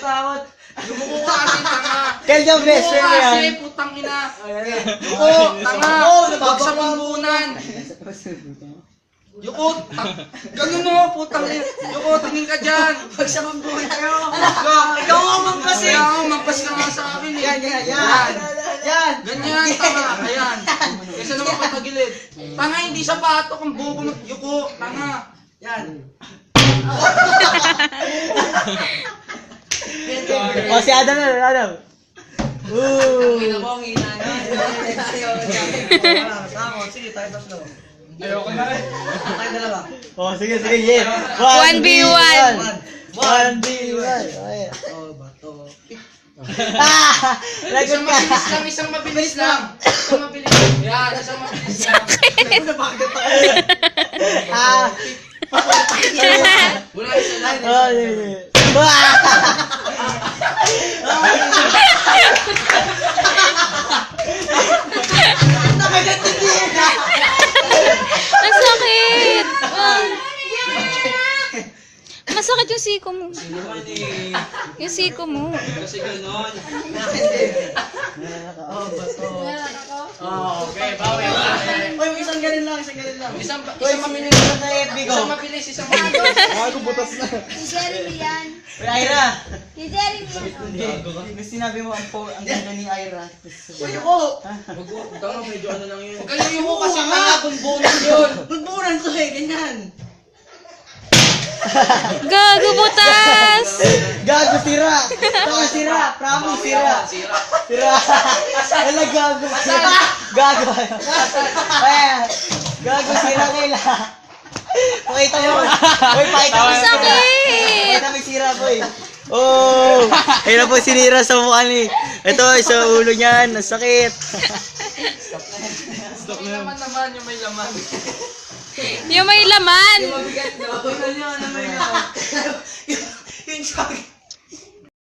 takot. Lumuko ka kasi, tanga. Kaya yung best friend mo yan. Kasi, putang ina. Yuko, tanga. Huwag sa mambunan. Yuko, ganun mo, putang ina. Yuko, tingin ka dyan. Pag sa mambunan kayo. Ikaw ang mampas eh. Ikaw ang mampas ka nga sa akin eh. Yan. Ganyan, tanga. Ayan. Kaysa naman patagilid. Tanga, hindi sa patok ang buko mo. Yuko, tanga. Yan. O, si Adam na, Adam. Hina mo, hina na. Takot. Sige, tayo tatlo. Ayoko na rin. Tayo dalawa. O, sige, yeah. 1v1. 1v1. Oh, bato. Lagot ka. Isang mabilis lang. Isang mabilis. Yan, isang mabilis lang. Ano ba bakit ako? Wala isa lang. Oh, sige. Ang sakit! Masakit yung siko mo. Yung siko mo. Kasi gano'n. Oh, bato. Oh, okay, bawi. Uy, isang ganun lang. Isang Isang mabilis. mabilis na FB ko. Isang mabilis, isang mabilis. Ako butas na. Si Jeremy yan. Uy, Ira. Si Jeremy yan. Hindi, sinabi mo ang ganda ni Ira. Uy, ako. Tanga, medyo ano lang yun. Huwag kayo yung kasi nga, bunbunan yun. Bunbunan ko eh, ganyan. Gago, butas! Gago, sira. Taka, sira. Promise, sira. Sira. Wala, gago. Gago. Ayan. Gago, sira kaila. Pakita mo. Uy, pakita mo. Ang sakit! Pakita mo yung sira, boy. Oh! Ayun na po sinira sa mukha ni. Ito, sa ulo niyan. Ang sakit. May laman naman, yung may laman. Yung may laman! Mabigat, no?